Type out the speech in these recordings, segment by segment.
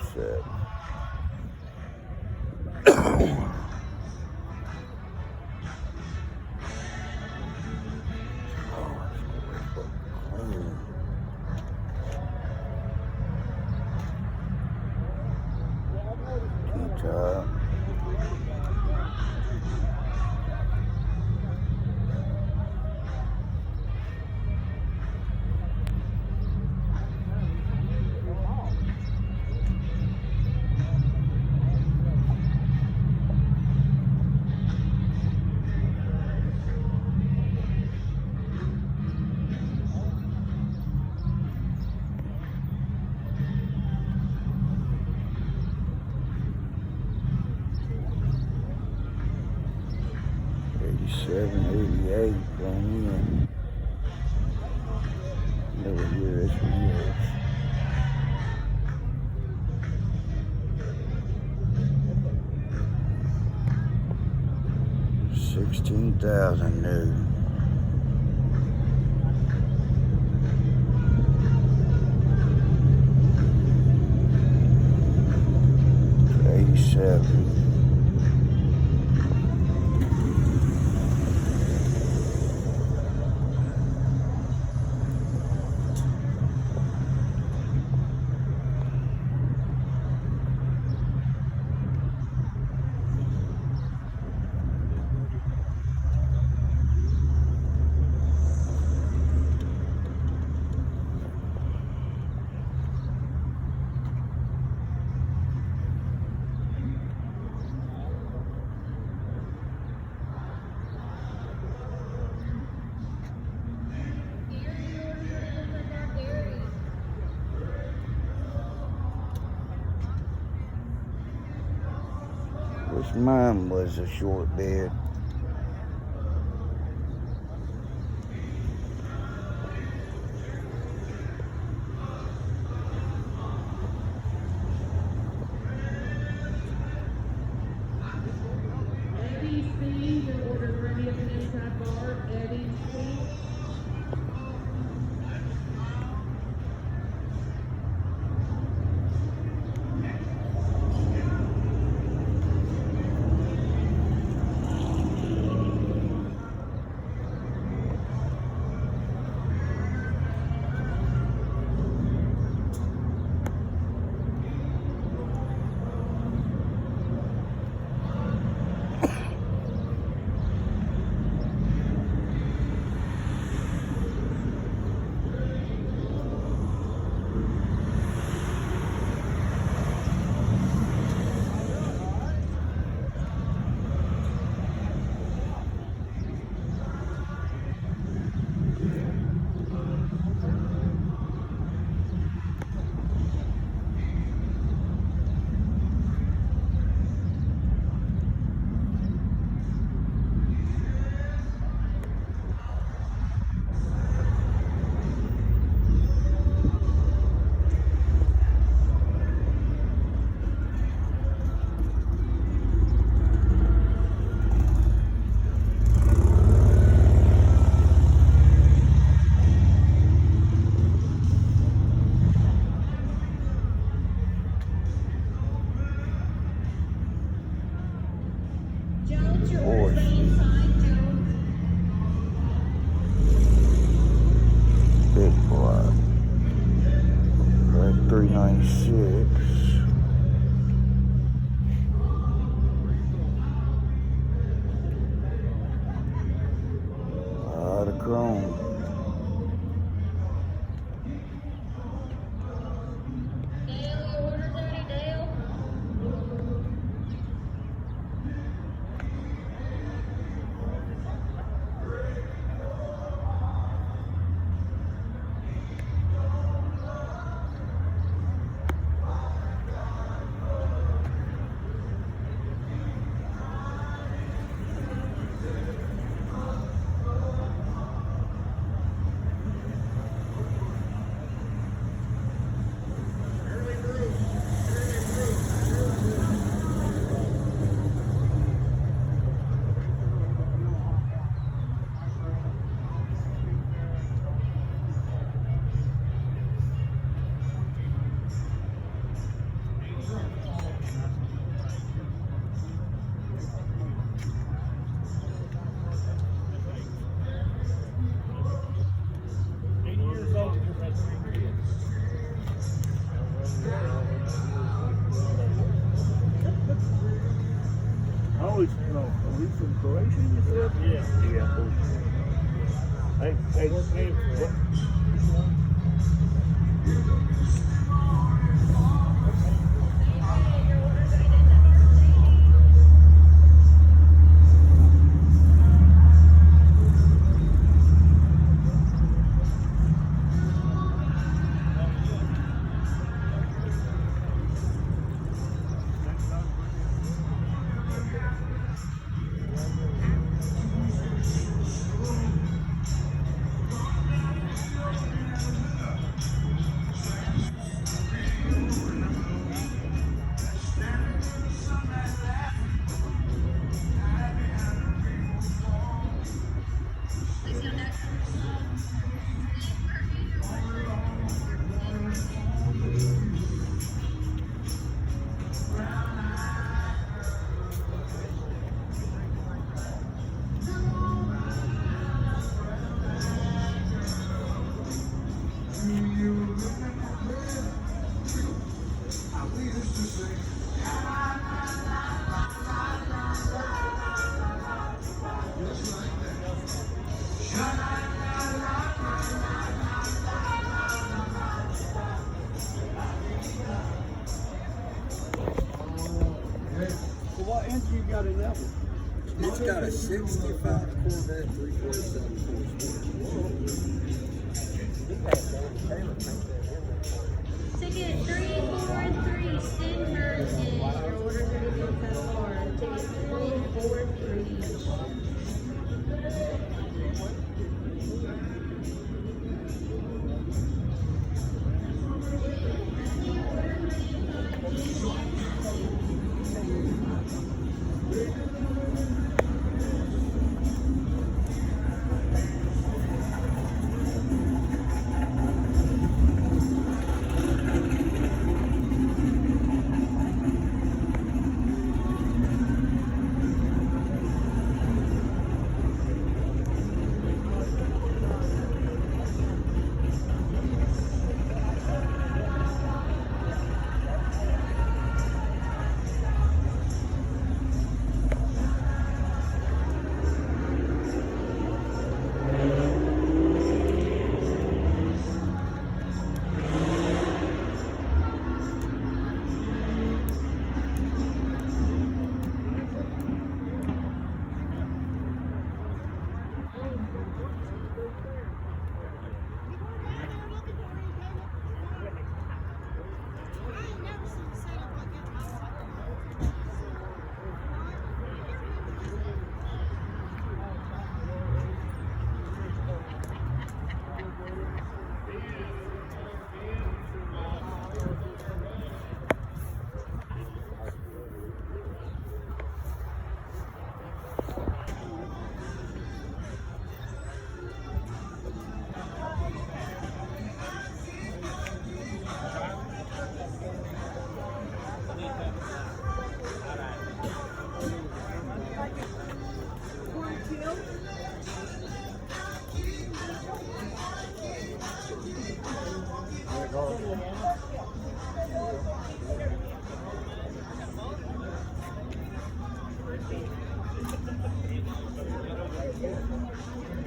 87. Top. $87, $88 going in. Never hear this from yours. $16,000 new. $87. Which mine was a short bed. Eddie Steve, your order ready at the inside bar. Eddie Steve. Big block. Right, 396. A lot of chrome. So what engine you got in that one? It's got a 65 Corvette 347 Ticket 343, Stenberg is your order ready to cut bar. Ticket 343.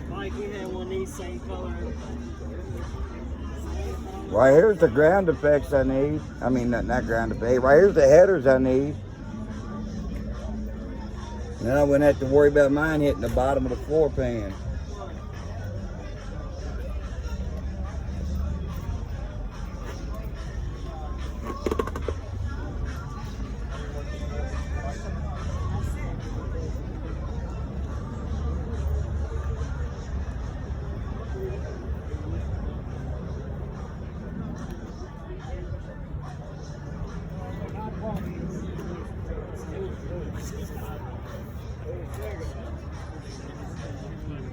Mike, you had one of these same color. Right here's the ground effects I need. I mean, not ground effects. Right here's the headers I need. Then I wouldn't have to worry about mine hitting the bottom of the floor pan.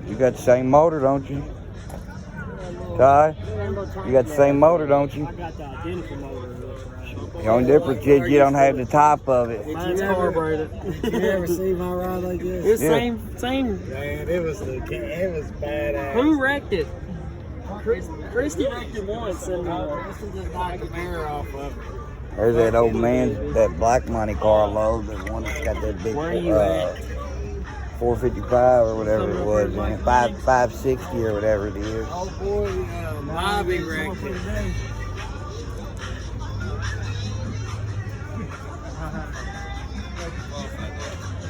You got the same motor, don't you? Ty? You got the same motor, don't you? I got the identical motor. The only difference is you don't have the top of it. Mine's carbureted. You ever see my ride like this? It's same. Man, it was badass. Who wrecked it? Christy wrecked it once, and This is just knocked the mirror off of it. There's that old man, that black Monte Carlo, the one that's got that big Where are you at? 455 or whatever it was, man. 560 or whatever it is. Oh boy, Bobby wrecked it.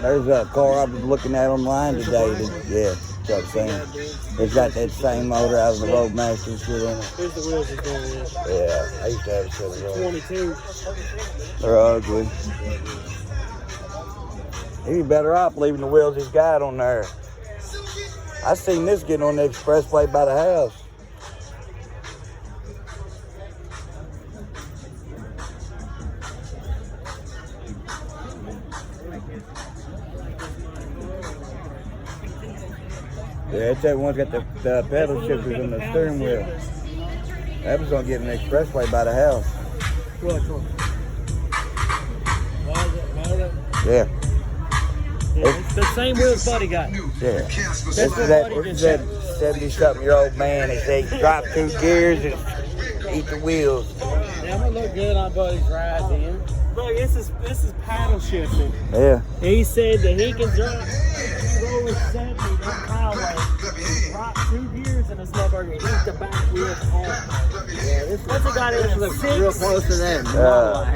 There's a car I was looking at online today. Yeah, that's what I'm saying. It's got that same motor out of the Roadmaster shit in it. Here's the wheels it's going with. Yeah, I used to have a set of those. 22. They're ugly. He'd be better off leaving the wheels he's got on there. I seen this getting on the expressway by the house. Yeah, that one's got the pedal shifters and the steering wheel. That was gonna get an expressway by the house. Yeah. It's the same wheels Buddy got. Yeah. This is that 70-something-year-old man that says drop 2 gears and eat the wheels. Yeah, I'm gonna look good on Buddy's ride then. Look, this is paddle shifting. Yeah. He said that he can drive roll with 70 on the highway, drop 2 gears and this motherfucker eat the back wheels off. Yeah, this what's it got in it? Looks real close to that.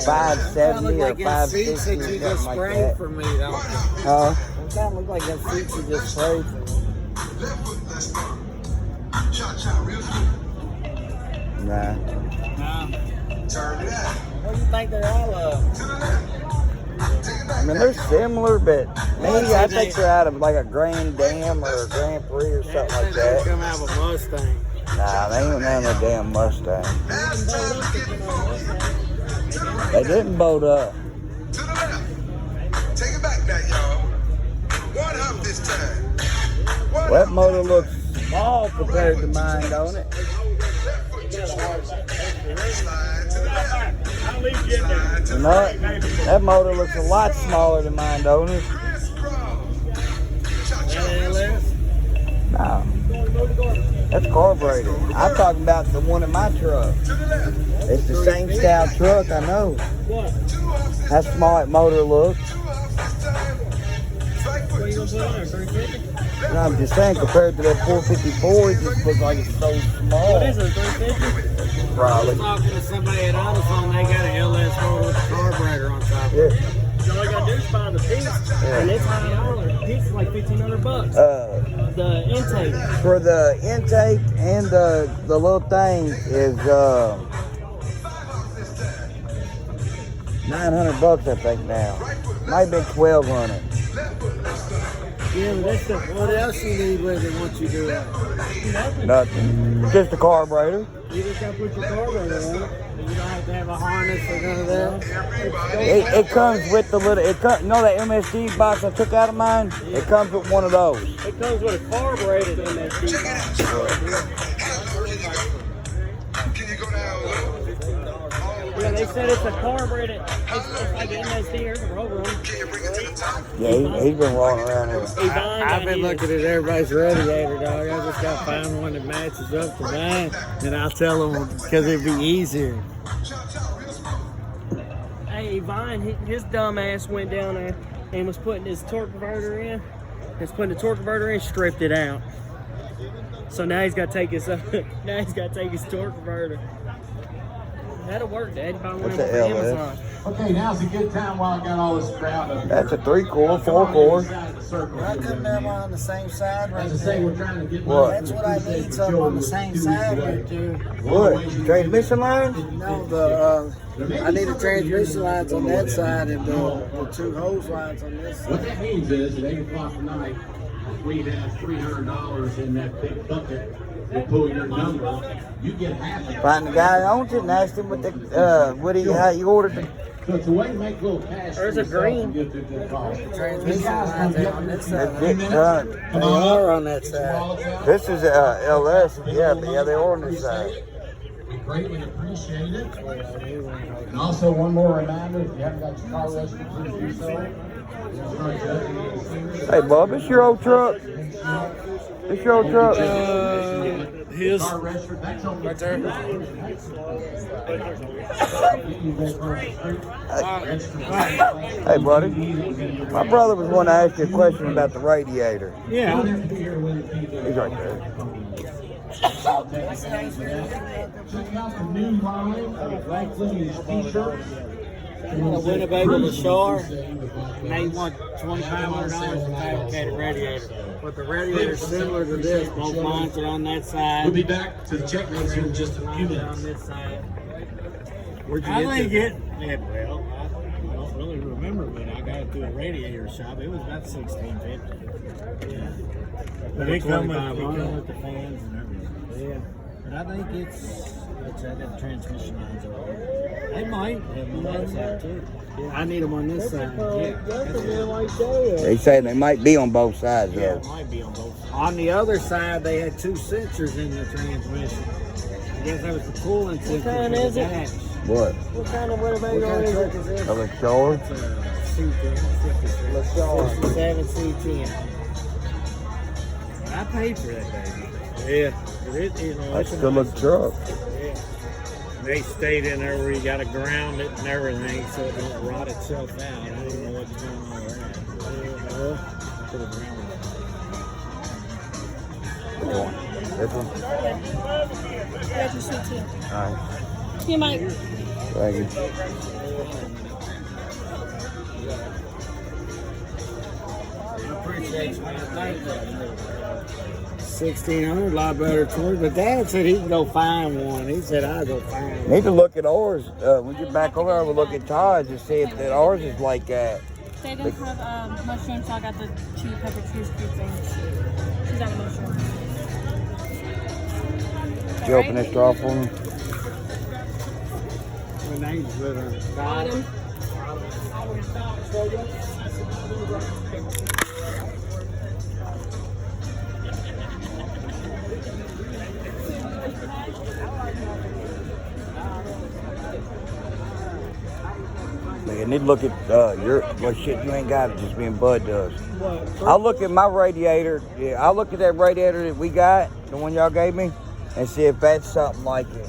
570 or 560 or something like that. For me, though. Huh? It kind of look like that seats you just sprayed for me. Nah. What do you think they're all of? I mean, they're similar, but maybe I think they're out of like a Grand Dam or a Grand Prix or something like that. Come out of a Mustang. Nah, they ain't none of a damn Mustang. They didn't boat up. To the left. Take it back now, y'all. One up this time. Well, that motor looks small compared to mine, don't it? Slide to the left. I'll leave you in there. You know what? That motor looks a lot smaller than mine, don't it? No. That's carbureted. I'm talking about the one in my truck. It's the same style truck, I know. What? How small that motor looks. What are you going to put on there, 350? And I'm just saying, compared to that 454, it just looks like it's so small. What is it, 350? Probably. I'm talking to somebody at Autophone, they got an LS motor with a carburetor on top of it. Yeah. So all you got to do is buy the piece, and it's $100. The piece is like $1,500. The intake. For the intake and the little thing is $900, I think now. Might be $1,200. Yeah, but that's the, what else you need with it once you do that? Nothing. Just a carburetor. You just got to put your carburetor on it. You don't have to have a harness or none of that. It comes with the little, you know that MSD box I took out of mine? It comes with one of those. It comes with a carbureted MSD box. Can you go down low? Yeah, they said it's a carbureted, it's like an MSD, here's a rover on it. Can you bring it to the top? Yeah, he's been rolling around here. I've been looking at everybody's radiator, dog. I just got to find one that matches up to mine, and I'll tell them because it'd be easier. Hey, Vine, his dumb ass went down there and was putting his torque converter in. He's putting the torque converter in, stripped it out. So now he's got to take his torque converter. That'll work, Dad. Buy one What's of the them hell, from Amazon. Okay, now's a good time while I got all this crowd up here. That's a 3-core, 4-core. Inside the circle I here. couldn't have one on the same side right As I say, there. we're trying to get What? That's what I need, something on the same side right there. What? Transmission lines? No, I need the transmission lines on that side and the 2 hose lines on this What side. that means is at 8 o'clock tonight, we have $300 in that big bucket. We'll pull your number. You get half of it. Find the guy that owns it and ask him how you ordered it. So it's a way to make a little cash. There's for a yourself green. and get through the call. Transmission lines out on this side. Come They are on that side. This is LS, yeah, but yeah, they're on this side. We greatly appreciate it. And also, one more reminder, if you haven't got your car registered, please do so. Hey, Bub, it's your old truck. It's your old truck. His. Car registered, that's only Right there. Hey, buddy. My brother was wanting to ask you a question about the radiator. Yeah. He's right there. Check out the new line of Mike Lennings t-shirts. Winnebago the Star, and they want $2,500 for fabricated radiator. But the radiator's similar to this. Both lines are on that side. We'll be back to the check notes here in just a few minutes. On this side. Where'd you I get think this? well, I don't really remember, but I got it through a radiator shop. It was about $16.50. Yeah. But it come with the fans and everything. Yeah. But I think it's the transmission lines over there. They might have them on that side too. Yeah. I need them on this side. Yeah. They say they might be on both sides, Yeah, though. it might be on both sides. On the other side, they had 2 sensors in the transmission. I guess that was the coolant sensor. What kind is it? What? What kind of Winnebago is it? A Lashore? It's a C10. 57 C10. I paid for that baby. Yeah. That's a good looking truck. Yeah. They stayed in there where you got to ground it and everything so it don't rot itself out. I don't even know what's going on with that. Yeah, put it around. Which one? This one? That's your sweet tea. All right. Here, Mike. Thank you. Appreciate you. Thank you. 1,600, a lot better toys. But Dad said he can go find one. He said I'll go find one. Need to look at ours. We get back over there, we'll look at Todd's and see if that ours is like that. They don't have mushrooms, so I got the chili pepper cheese fruit things. She's out of mushrooms. Did you open this drawer for me? The name's better. Bottom. You need to look at your shit. You ain't got it, just being Bud does. I'll look at my radiator. Yeah, I'll look at that radiator that we got, the one y'all gave me, and see if that's something like it.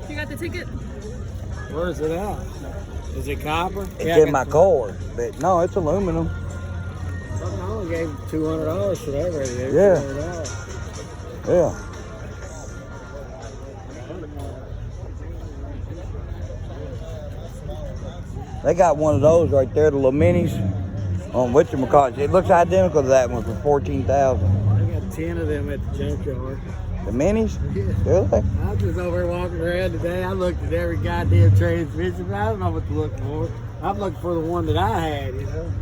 You got the ticket? Where is it at? Is it copper? It's in my car, but no, it's aluminum. I only gave $200 for that radiator. Yeah. $200. Yeah. They got one of those right there, the little minis on whatchamacallit. It looks identical to that one for $14,000. I got 10 of them at the junkyard. The minis? Yeah. Really? I was just over here walking around today. I looked at every goddamn transmission, but I don't know what to look for. I'm looking for the one that I had, you know.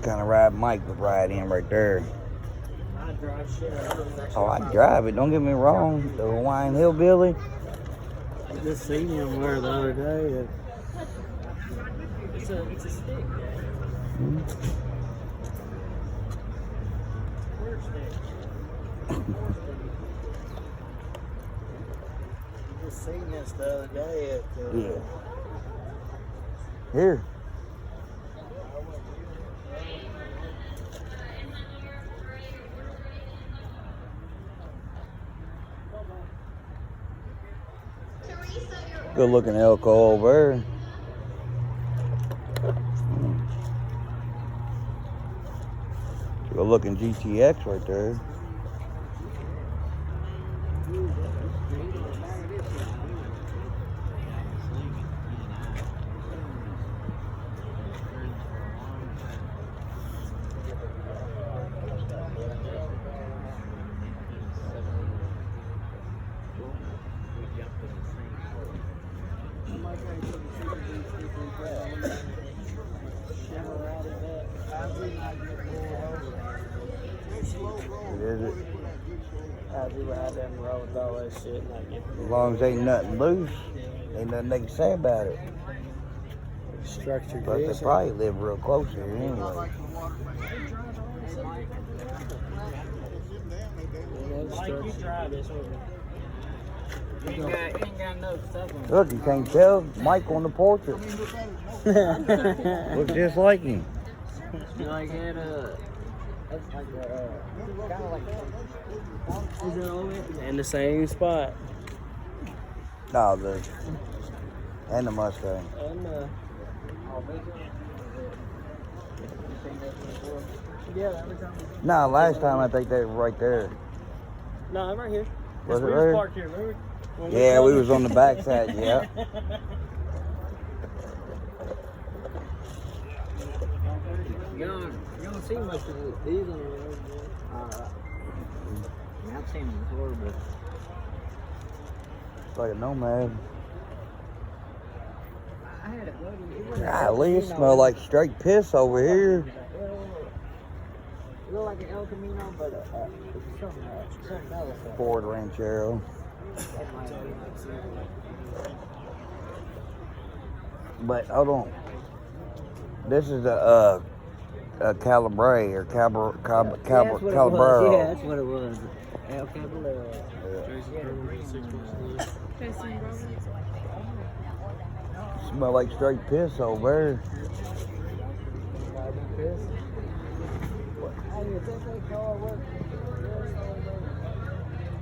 Kind of ride Mike would ride in right there. I drive shit. Oh, I drive it. Don't get me wrong. The Hawaiian Hillbilly. I just seen him there the other day. It's a stick. I just seen this the other day at Yeah. Here. Good looking Elko over there. Good looking GTX right there. As long as ain't nothing loose, ain't nothing they can say about it. structured. But they probably live real close here anyway. Like you drive this over. Ain't got no stuff on. Look, you can't tell. Mike on the portrait. Looks just like him. You like that? That's like kind of like. Is it all in the same spot? No, and the Mustang. And yeah, every time. No, last time I think they were right there. No, I'm right here. Was it We right here? parked here, remember? Yeah, we was on the back side, yeah. You don't see much of these on the road. I've seen them before, but It's like a Nomad. I had a buddy. Golly, it smell like straight piss over here. It looked like an El Camino, but something else. Ford Ranchero. But hold on. This is a Calabre or Calabrero. Yeah, that's what it was. El Caballero. Jason Roberts. Smell like straight piss over there.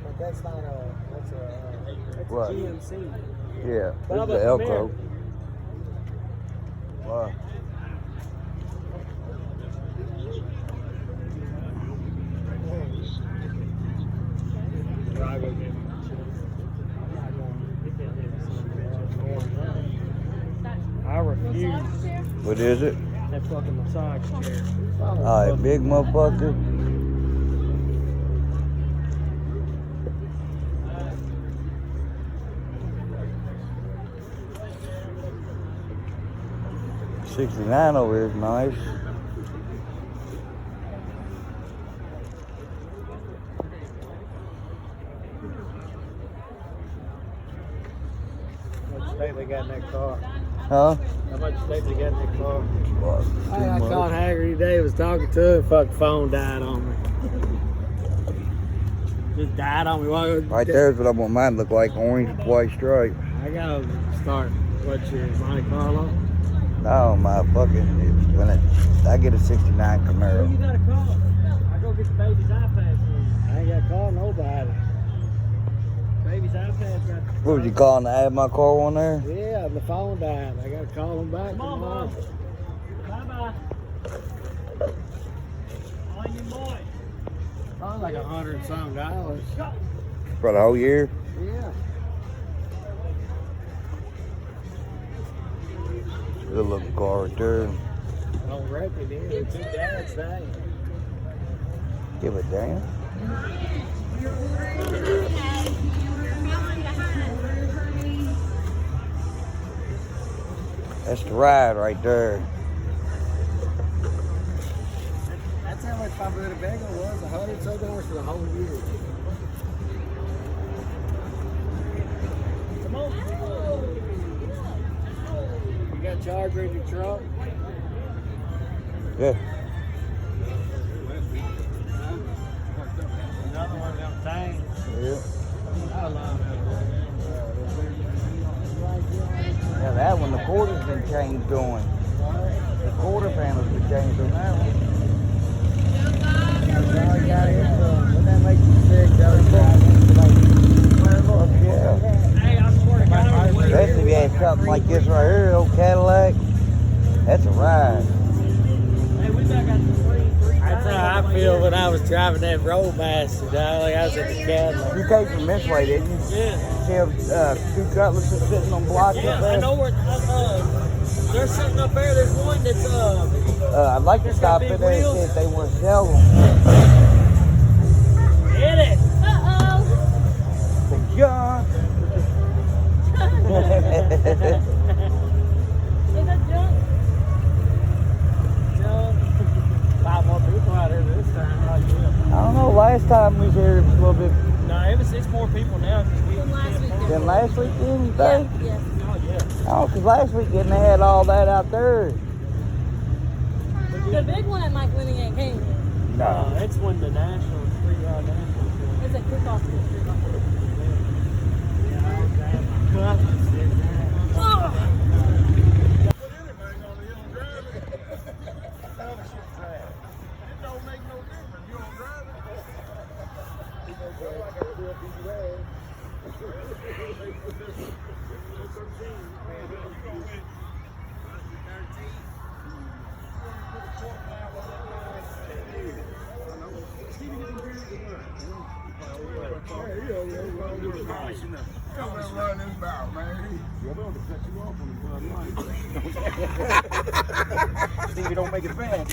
But that's not that's What? GMC. Yeah, But this how is the about the Elko. Wow. I refuse. What is it? That fucking massage chair. Alright, big motherfucker. '69 over here is nice. How much state they got in that car? Huh? How much state they got in that car? What, I too much? called Haggerty today, was talking to her, fuck phone died on me. Just died on me. Right there's what I want mine to look like, orange with white stripe. I gotta start, what's your Monte Carlo? No, my fucking, I get a '69 Camaro. Who you gotta call? I go get the baby's iPad for you. I ain't gotta call nobody. Baby's iPad's got. What was you calling to add my car on there? Yeah, the phone died. I gotta call them back. Come on, Mom. Bye-bye. On your boy. Probably like $100-something. For the whole year? Yeah. Good looking car right there. Don't wreck it, dude. It's your dad's thing. Give a damn. That's the ride right there. That's how much my brother bagel was. $100 for the whole year. Come on. You got a charger in your truck? Yeah. Another one of them things. Yeah. I love that. Yeah, that one, the quarter's been changed on. The quarter panel's been changed on that one. Sorry, guys. Wouldn't that make you sick? Yeah. Hey, I swear to God. Especially if you had something like this right here, old Cadillac. That's a ride. Hey, we back at the three. That's how I feel when I was driving that Roadmaster, dog. Like I was at the Cadillac. You came from this way, didn't you? Yeah. See how two cutlasses sitting on blocks up Yeah, I there? know where. They're sitting up there. There's one that's I'd like to stop in there and see if they want to sell them. Hit it. Uh-oh. John. Is that junk? Jump. 5 more people out here this time. Like I don't know, last time we was here it was a little bit. No, it's more people now. From last weekend. Then last weekend, you Yeah, think? yes. Oh yeah. Oh, because last weekend they had all that out there. The big one at Mike Lennings ain't came yet. No. It's when the National Street National. It's a kickoff. See if you don't make it bad.